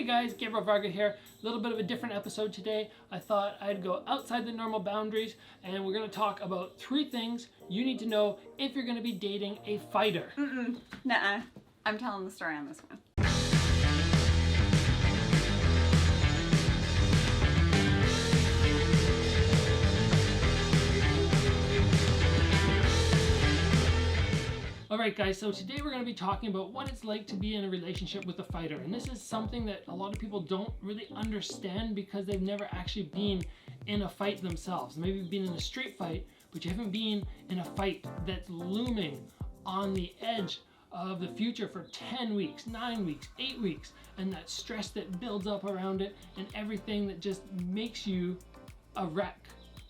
guys, Gabriel Varga here. A little bit of a different episode today. I thought I'd go outside the normal boundaries and we're going to talk about 3 things you need to know if you're going to be dating a fighter. Nuh-uh. I'm telling the story on this one. Alright guys, so today we're going to be talking about what it's like to be in a relationship with a fighter. And this is something that a lot of people don't really understand because they've never actually been in a fight themselves. Maybe you've been in a street fight, but you haven't been in a fight that's looming on the edge of the future for 10 weeks, 9 weeks, 8 weeks, and that stress that builds up around it and everything that just makes you a wreck.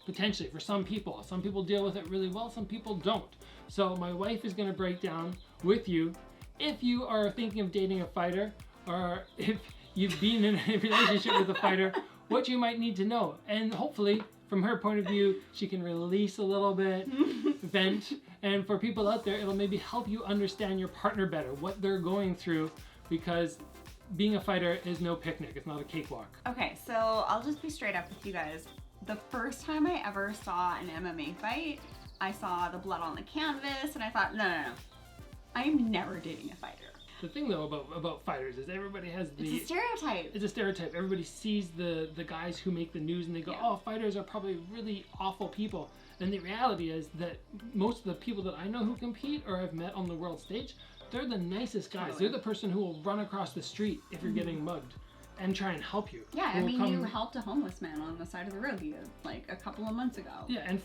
Potentially for some people. Some people deal with it really well, some people don't. So my wife is going to break down with you if you are thinking of dating a fighter or if you've been in a relationship with a fighter, what you might need to know. And hopefully from her point of view, she can release a little bit, vent, and for people out there, it'll maybe help you understand your partner better, what they're going through, because being a fighter is no picnic. It's not a cakewalk. Okay, so I'll just be straight up with you guys. The first time I ever saw an MMA fight, I saw the blood on the canvas and I thought, no. I'm never dating a fighter. The thing though about fighters is everybody has It's a stereotype. It's a stereotype. Everybody sees the guys who make the news and they go, oh, fighters are probably really awful people. And the reality is that most of the people that I know who compete or have met on the world stage, they're the nicest guys. Totally. They're the person who will run across the street if you're getting mugged and try and help you. Yeah, I mean, you helped a homeless man on the side of the road like a couple of months ago. Yeah, and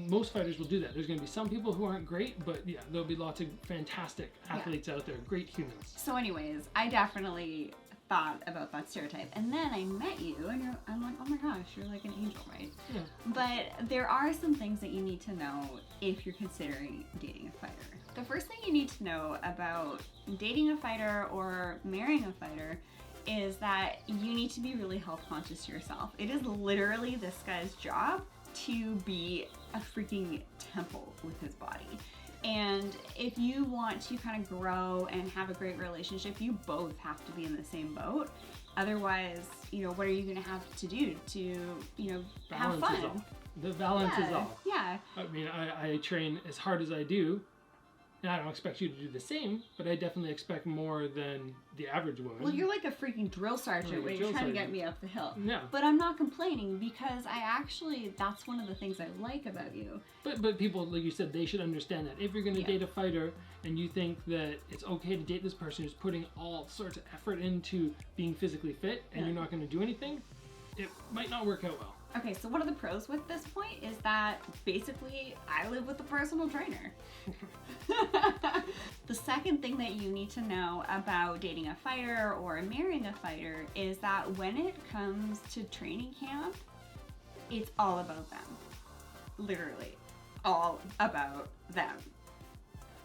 most fighters will do that. There's going to be some people who aren't great, but yeah, there'll be lots of fantastic athletes out there, great humans. So anyways, I definitely thought about that stereotype. And then I met you and I'm like, oh my gosh, you're like an angel, right? Yeah. But there are some things that you need to know if you're considering dating a fighter. The first thing you need to know about dating a fighter or marrying a fighter is that you need to be really health conscious yourself. It is literally this guy's job to be a freaking temple with his body. And if you want to kind of grow and have a great relationship, you both have to be in the same boat. Otherwise, what are you going to have to do to, have fun? Is off. The balance is off. Yeah. I mean, I train as hard as I do, and I don't expect you to do the same, but I definitely expect more than the average woman. Well, you're like a freaking drill sergeant where you're trying to get me up the hill. Yeah. But I'm not complaining because that's one of the things I like about you. But people, like you said, they should understand that. If you're going to date a fighter and you think that it's okay to date this person who's putting all sorts of effort into being physically fit and you're not going to do anything, it might not work out well. Okay, so one of the pros with this point is that basically I live with a personal trainer. The second thing that you need to know about dating a fighter or marrying a fighter is that when it comes to training camp, it's all about them. Literally, all about them.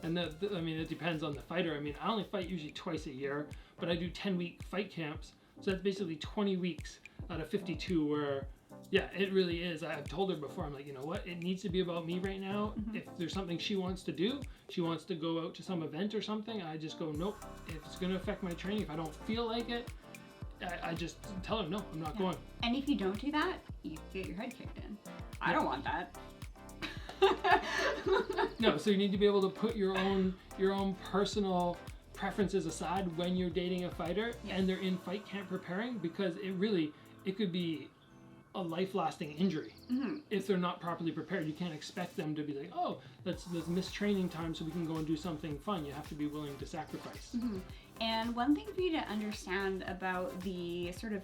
And it depends on the fighter. I mean, I only fight usually twice a year, but I do 10-week fight camps. So that's basically 20 weeks out of 52 where, yeah, it really is. I've told her before, I'm like, you know what? It needs to be about me right now. If there's something she wants to do, she wants to go out to some event or something, I just go, nope. If it's going to affect my training, if I don't feel like it, I just tell her, no, I'm not going. And if you don't do that, you get your head kicked in. I don't want that. No, so you need to be able to put your own personal preferences aside when you're dating a fighter and they're in fight camp preparing, because it could be a life-lasting injury if they're not properly prepared. You can't expect them to be like, oh, let's miss training time so we can go and do something fun. You have to be willing to sacrifice. And one thing for you to understand about the sort of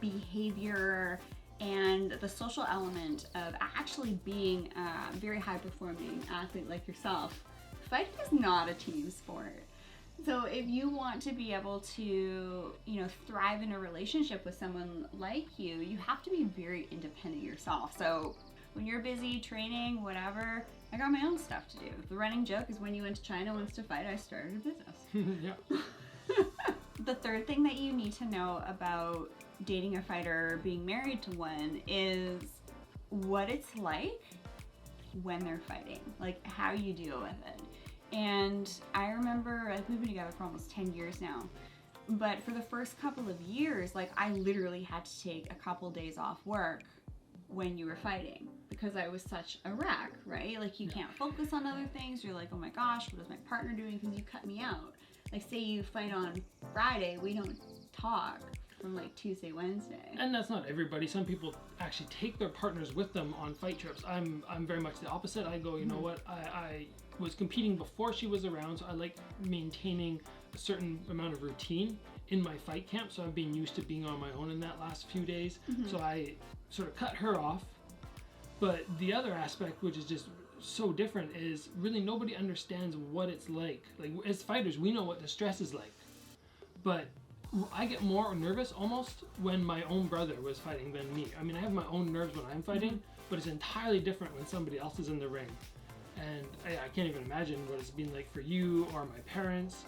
behavior and the social element of actually being a very high-performing athlete like yourself, fighting is not a team sport. So if you want to be able to, thrive in a relationship with someone like you, you have to be very independent yourself. So when you're busy training, whatever, I got my own stuff to do. The running joke is when you went to China once to fight, I started a business. Yeah. The third thing that you need to know about dating a fighter or being married to one is what it's like when they're fighting, like how you deal with it. And I remember, we've been together for almost 10 years now. But for the first couple of years, like, I literally had to take a couple days off work when you were fighting because I was such a wreck, right? Like, you can't focus on other things. You're like, oh my gosh, what is my partner doing? Because you cut me out. Like, say you fight on Friday, we don't talk from like Tuesday, Wednesday. And that's not everybody. Some people actually take their partners with them on fight trips. I'm very much the opposite. I go, you know what, I was competing before she was around, so I like maintaining a certain amount of routine in my fight camp. So I've been used to being on my own in that last few days. So I sort of cut her off. But the other aspect, which is just so different, is really nobody understands what it's like. Like, as fighters, we know what the stress is like. But I get more nervous almost when my own brother was fighting than me. I mean, I have my own nerves when I'm fighting, but it's entirely different when somebody else is in the ring. And I can't even imagine what it's been like for you or my parents.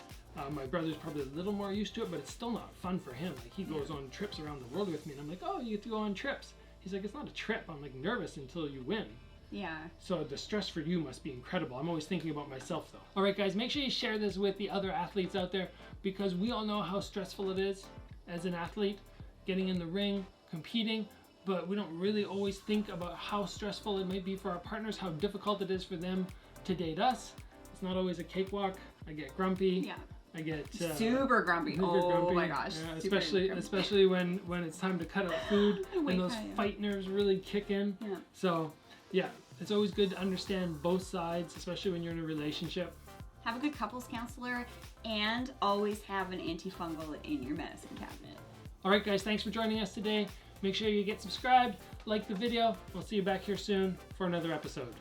My brother's probably a little more used to it, but it's still not fun for him. Like, he goes on trips around the world with me, and I'm like, oh, you get to go on trips. He's like, it's not a trip. I'm like nervous until you win. Yeah. So the stress for you must be incredible. I'm always thinking about myself though. All right, guys, make sure you share this with the other athletes out there, because we all know how stressful it is as an athlete, getting in the ring, competing, but we don't really always think about how stressful it might be for our partners, how difficult it is for them to date us. It's not always a cakewalk. I get grumpy. Yeah. I get super grumpy. grumpy. My gosh. Yeah, super grumpy. especially when it's time to cut out food and those yeah. fight nerves really kick in. Yeah. So yeah, it's always good to understand both sides, especially when you're in a relationship. Have a good couples counselor, and always have an antifungal in your medicine cabinet. All right, guys, thanks for joining us today. Make sure you get subscribed, like the video. We'll see you back here soon for another episode.